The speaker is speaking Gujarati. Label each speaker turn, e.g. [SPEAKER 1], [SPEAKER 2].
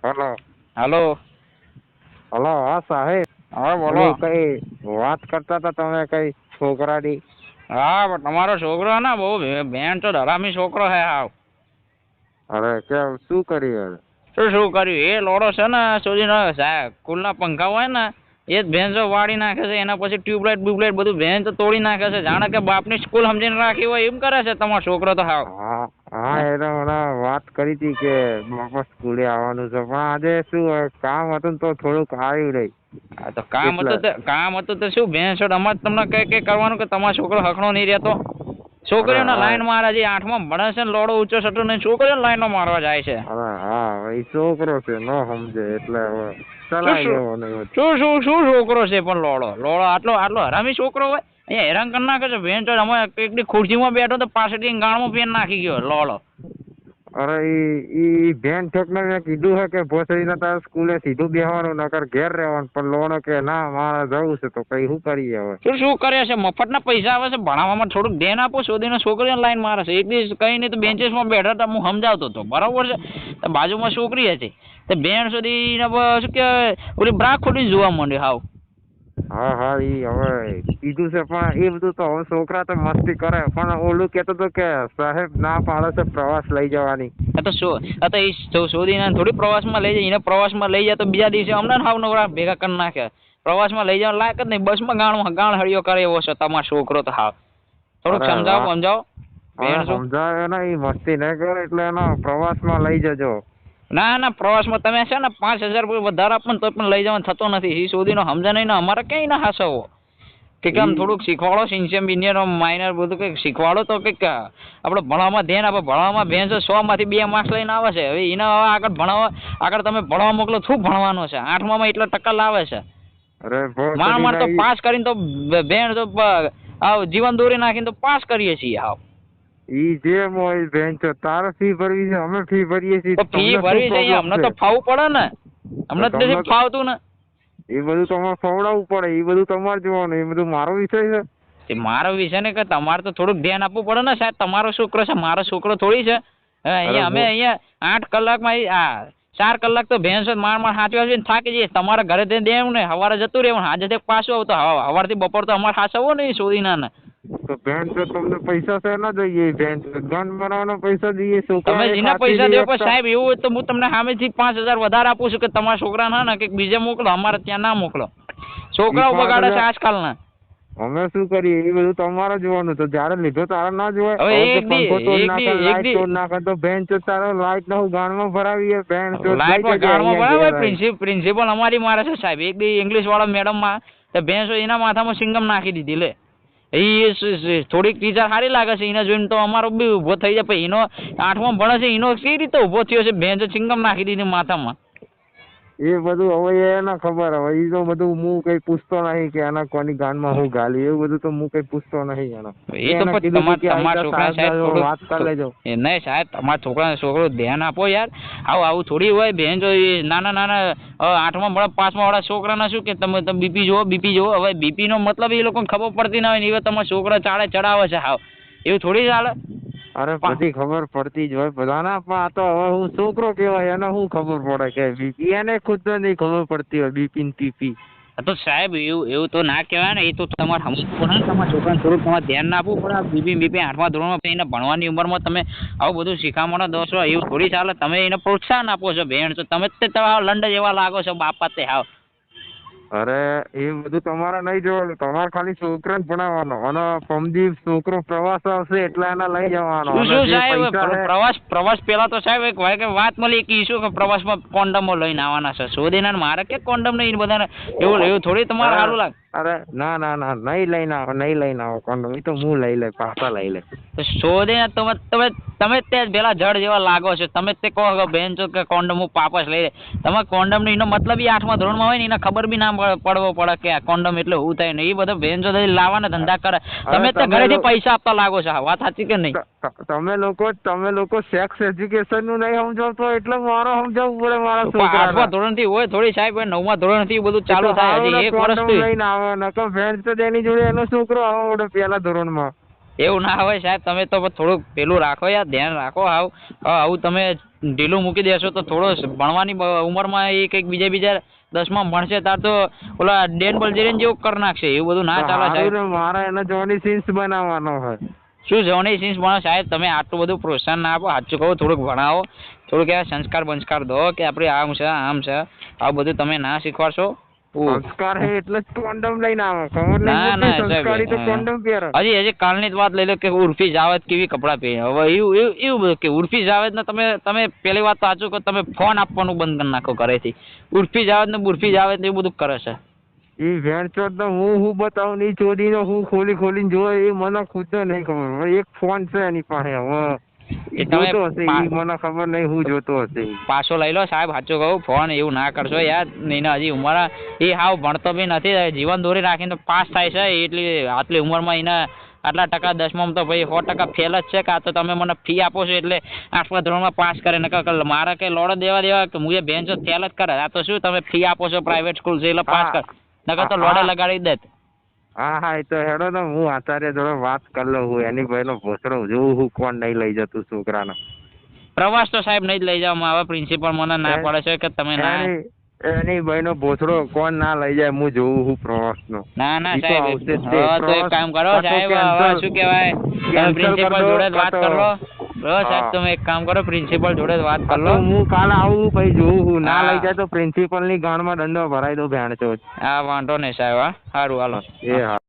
[SPEAKER 1] હલો
[SPEAKER 2] હાલો.
[SPEAKER 1] હલો. હા સાહેબ.
[SPEAKER 2] હા બોલો.
[SPEAKER 1] કઈ વાત કરતા હતા તમે કઈ છોકરાની?
[SPEAKER 2] હા પણ તમારો છોકરો ને બહુ બેન તો હરામી છોકરો હે હાવ.
[SPEAKER 1] અરે કેમ શું કર્યું?
[SPEAKER 2] શું કર્યું એ લોડો છે ને સુધી સ્કૂલના પંખા હોય ને એ જ ભેંસો વાળી નાખે છે, એના પછી ટ્યુબલાઇટ બધું ભેંસ તોડી નાખે છે. જાણે કે બાપની સ્કૂલ સમજીને રાખી હોય એમ કરે છે તમારો છોકરો તો હાવ.
[SPEAKER 1] હા હા, એને હમણાં વાત કરી હતી કે બાપા સ્કૂલે આવવાનું છે, પણ આજે શું કામ હતું ને તો થોડુંક આવ્યું નહીં.
[SPEAKER 2] હા તો કામ હતું તો શું ભેંસ અમારે તમને કઈ કરવાનું કે તમારો છોકરો હખણો નહીં રહેતો.
[SPEAKER 1] અરે
[SPEAKER 2] છોકરીઓને
[SPEAKER 1] હા.
[SPEAKER 2] લાઈન મારે છે, 8માં ભણે છે ને લોડો ઊંચો સટો નહીં, છોકરીઓને લાઈનો મારવા જાય છે.
[SPEAKER 1] અરે હા, એ છોકરો છે ન સમજે એટલે હવે ચલાવી લેવાનું.
[SPEAKER 2] શું છોકરો છે પણ લોડો આટલો હરામી છોકરો હોય. અહીંયા હેરાન કરી નાખે છે ભેંસ. અમે એકની ખુરશીમાં બેઠો તો પાછળથી ગાળમાં પેન નાખી ગયો લોડો.
[SPEAKER 1] અરે ઈ બેન ઠોકને મેં કીધું છે કે ભોસડીને તારે સ્કૂલે સીધું બેસવાનું, નકર ઘેર રહેવાનું, પણ લોણો કે ના મારે જવું છે, તો કઈ શું કરીએ હવે?
[SPEAKER 2] શું કરે છે? મફતના પૈસા આવે છે, ભણાવવામાં થોડુંક ધ્યાન આપો. શોધીને છોકરીઓને લાઈન મારે છે. એક દિવસ કઈ નહીં તો બેન્ચીસમાં બેઠા હતા, હું સમજાવતો હતો, બરાબર છે. બાજુમાં છોકરી હતી, તો બેન સુધી શું કે ઓલી બ્રાક ખોટીને જોવા માંડ્યો હાવ.
[SPEAKER 1] હા હા, ઈ હવે કીધું છે, પણ એ બધું તો હવે છોકરા તો મસ્તી કરે, પણ ઓલું કેતો હતો કે સાહેબ ના પાડે છે પ્રવાસ લઈ જવાની.
[SPEAKER 2] એ શોધીને થોડી પ્રવાસમાં લઈ જાય. એને પ્રવાસમાં લઈ જાય તો બીજા દિવસે અમને હાવ નવરા ભેગા કરી નાખ્યા. પ્રવાસમાં લઈ જવા લાયક જ નહીં, બસમાં ગાણ હળિયો કરે એવો છે તમારો છોકરો તો હાવ. થોડુંક સમજાવો.
[SPEAKER 1] સમજાવે ને, એ મસ્તી નહીં કરે એટલે એનો પ્રવાસમાં લઈ જજો.
[SPEAKER 2] ના પ્રવાસમાં તમે છે ને 5,000 રૂપિયા વધારે આપો ને તો પણ લઈ જવાનું થતો નથી. એ શોધીનો સમજે નહીં ને અમારે ક્યાંય ના હાસવો કે આમ થોડુંક શીખવાડો. સિન્સિયમ ઇન્ડિયન માઇનર બધું કંઈક શીખવાડો તો કંઈક આપણે ભણવામાં ધ્યાન આપો. ભણવામાં ભેંસ 100માંથી 2 માર્ક્સ લઈને આવે છે. હવે એને આગળ તમે ભણવા મોકલો, શું ભણવાનું છે? 8માં એટલા ટકા લાવે છે. માર તો પાસ કરીને તો બેન તો જીવન દોરી નાખીને તો પાસ કરીએ છીએ હાવ.
[SPEAKER 1] ઈ જેમ હોય બેન તો તારે ફી ભરવી છે, અમે ફી ભરીએ છીએ.
[SPEAKER 2] ફી ભરવી છે અમને તો ફાવવું પડે ને, અમને તો નથી ફાવતું ને.
[SPEAKER 1] એ બધું તમારે ખવડાવવું પડે, એ બધું તમારે જોવાનું, એ બધું મારો વિષય છે.
[SPEAKER 2] મારો વિષય ને કે તમારે તો થોડુંક ધ્યાન આપવું પડે ને સાહેબ. તમારો છોકરો છે, મારો છોકરો થોડી છે. અહીંયા 8 કલાકમાં 4 કલાક તો ભેંસ માર સાચવ્યા છે ને થાકી જઈએ. તમારા ઘરે દેવું ને સવારે જતું રહેવું, આજે પાછું આવું તો સવારથી બપોર તો અમારે સાચવવો ને સોદીના ને.
[SPEAKER 1] તો બેન તો તમને પૈસા છે ના જોઈએ, બેન ગન બનાવવાનો પૈસા દઈએ.
[SPEAKER 2] તમે જેના પૈસા દો પણ સાહેબ એવું હોય તો હું તમને સામેથી 5,000 વધારે આપું છું કે તમારા છોકરા ના કે બીજે મોકલો, અમારે ત્યાં ના મોકલો. છોકરાઓ બગાડે છે આજકાલના.
[SPEAKER 1] અમે શું કરીએ એ બધું તમારે જોવાનું. તો જયારે લીધો તારે ના જોવાય.
[SPEAKER 2] હવે
[SPEAKER 1] લાઈટ તોડ નાખે તો બેન તો તારો લાઈટ નો ગાણમાં ભરાવીએ. બેન તો
[SPEAKER 2] પ્રિન્સિપલ અમારી મારે છે સાહેબ. એક દી ઇંગ્લિશ વાળા મેડમ માં ભેંસો એના માથામાં સિંગમ નાખી દીધી લે. એ થોડીક ટીચર સારી લાગે છે, એને જોઈને તો અમારો બી ઉભો થઈ જાય. પછી એનો 8માં ભણે છે, એનો કઈ રીતે ઉભો થયો છે? ભેંસો સિંગમ નાખી દીધી માથામાં.
[SPEAKER 1] એ બધું હવે એને ખબર. હવે એ તો બધું હું કઈ પૂછતો નહીં કે એના કોની ગાનમાં હું ગાલી, એવું બધું તો હું કઈ પૂછતો નહીં એનો.
[SPEAKER 2] એ તો તમારા છોકરા સાહેબ
[SPEAKER 1] વાત કરી લેજો.
[SPEAKER 2] નહીં સાહેબ, તમારા છોકરો ધ્યાન આપો યાર. આવું થોડી હોય. બેન જો નાના 8માં ભણે 5માં વાળા છોકરાના શું કે તમે બીપી જોવો. હવે બીપી નો મતલબ એ લોકોને ખબર પડતી ના હોય ને, એ તમારા છોકરા ચાળે ચડાવે છે હાવ. એવું થોડી ચાલે.
[SPEAKER 1] અરે બધી ખબર પડતી જ હોય બધાને, પણ આ તો હવે હું છોકરો કેવાય એને શું ખબર પડે કે બીપી? એને ખુદ નહીં ખબર પડતી હોય બીપી ને ટીપી.
[SPEAKER 2] તો સાહેબ એવું તો ના કહેવાય ને. એ તો તમારે સમજવું પડે. તમારા છોકરાને થોડુંક તમારે ધ્યાન ના આપવું પડે. બીપી 8મા ધોરણમાં એને ભણવાની ઉંમરમાં તમે આવું બધું શીખામણો દો છો, એવું થોડી ચાલે. તમે એને પ્રોત્સાહન આપો છો બેન, તો તમે લંડ જેવા લાગો છો બાપા તે હાવ.
[SPEAKER 1] અરે એ બધું તમારે નહીં જોવાનું. તમારે ખાલી છોકરાને ભણાવવાનો, અને પમદી છોકરો પ્રવાસ આવશે એટલે એને લઈ જવાનો.
[SPEAKER 2] શું સાહેબ પ્રવાસ પેલા તો સાહેબ એક વાત મળી કે ઈશું કે પ્રવાસમાં કોન્ડમો લઈને આવવાના છે. શોધીને મારે કે કોન્ડમ નહીં બધાને એવું થોડી તમારે સારું લાગે.
[SPEAKER 1] અરે ના નહીં લઈને આવો કોન્ડમ. એ તો હું લઈ લે, પાછા લઈ લે.
[SPEAKER 2] તો શોધીને તમે તે પેલા જડ જેવા લાગો છો. તમે તે કહો બેન છો કે કોન્ડમ હું પાપસ લઈ લે. તમે કોન્ડમ એનો મતલબ 8મા ધોરણમાં હોય ને, એને ખબર બી ના પડવો પડે કે કોન્ડમ એટલે શું થાય ને. એ બધા બેન છો લાવવાના ધંધા કરે. તમે તે ઘરેથી પૈસા આપતા લાગો છો. વાત સાચી કે નહીં?
[SPEAKER 1] તમે લોકો સેક્સ એજ્યુકેશન નું નહીં સમજાવતો એટલે મારો સમજાવવું પડે મારા છોકરા.
[SPEAKER 2] 8મા ધોરણ થી હોય થોડી સાહેબ, 9મા ધોરણ થી બધું ચાલુ થાય. હજી 1 વર્ષ
[SPEAKER 1] લઈને આવે નકર ફ્રેન્ડ તો તેની જોડે એનો છોકરો આવે પેલા ધોરણમાં.
[SPEAKER 2] એવું ના હોય સાહેબ, તમે તો થોડુંક પેલું રાખો યાર, ધ્યાન રાખો. આવું તમે ઢીલું મૂકી દેશો તો થોડો ભણવાની ઉંમરમાં એ કંઈક બીજા 10માં ભણશે તાર તો ઓલા ડેન બલ્જેરિયન જેવું કરી નાખશે. એવું બધું ના ચાલે સાહેબ.
[SPEAKER 1] મારે એને જોની સીન્સ બનાવવાનો હોય.
[SPEAKER 2] શું જોની સીન્સ ભણો સાહેબ? તમે આટલું બધું પ્રોત્સાહન ના આપો. સાચું કહો, થોડુંક ભણાવો, થોડુંક એવા સંસ્કાર દો કે આપણે આમ છે આવું બધું તમે ના શીખવાડશો.
[SPEAKER 1] સંસ્કાર હે એટલે જ કોન્ડમ લઈને આવે. ખબર નહીં સંસ્કારી તો કોન્ડમ પહેરે.
[SPEAKER 2] હજી કાલની જ વાત લઈ લો કે ઉર્ફી જાવેદ કેવી કપડાં પહેરે. હવે એવું બધું કે ઉર્ફી જાવેદ ને તમે પેલી વાત તો સાચું કહો, તમે ફોન આપવાનું બંધ કરી નાખો ઘરેથી. ઉર્ફી જાવેદ ને બુર્ફી જાવેદ ને એવું બધું કરે છે.
[SPEAKER 1] એ વેણચોદ તો હું બતાવું નહીં, ચોરીનો હું ખોલીને જોવે એ મને ખુદ નહીં ખબર. એક ફોન છે એની પાસે. હવે એ જોતો હશે, એ મને ખબર નહીં હું જોતો હશે.
[SPEAKER 2] પાછો લઈ લો સાહેબ, સાચું કહું, ફોન એવું ના કરશો યાર. નહીં હજી ઉંમર એ હાવ ભણતો બી નથી, જીવન દોરી રાખીને પાસ થાય છે. એટલી આટલી ઉંમરમાં એને આટલા ટકા 10માં તો ભાઈ 100% ફેલ જ છે. કાં તો તમે મને ફી આપો છો એટલે 8મા ધોરણમાં પાસ કરે. નકર મારે કઈ લોડો દેવા કે હું એ બેન છો ફેલ જ કરે. આ તો શું તમે ફી આપો છો, પ્રાઇવેટ સ્કૂલ છે એટલે પાસ કર. નકર તો લોડે લગાડી દે.
[SPEAKER 1] હા એ તો હેડો ને, હું આચાર્ય જોડે વાત કરી લઉં. હું એની ભાઈનો ભોસડો જોઉં હું કોણ નહીં લઈ જતું છોકરાને.
[SPEAKER 2] પ્રવાસ તો સાહેબ નહીં જ લઈ જાવ. હવે પ્રિન્સિપલ મને ના પડે છે કે તમે ના.
[SPEAKER 1] એની ભાઈનો ભોસડો કોણ ના લઈ જાય હું જોઉં હું પ્રવાસનો.
[SPEAKER 2] ના સાહેબ, તો એક કામ કરો સાહેબ, હવે શું કહેવાય, તમે પ્રિન્સિપલ જોડે જ વાત કરો. સાહેબ તમે એક કામ કરો, પ્રિન્સિપલ જોડે જ વાત કરો.
[SPEAKER 1] હું કાલે આવું ભાઈ જોઉં હું. ના લઈ જાય તો પ્રિન્સિપલ ની ગાંડમાં દંડો ભરાઈ દો ભેણ છો.
[SPEAKER 2] હા વાંધો નહીં સાહેબ. હા સારું, હાલો.
[SPEAKER 1] એ હા.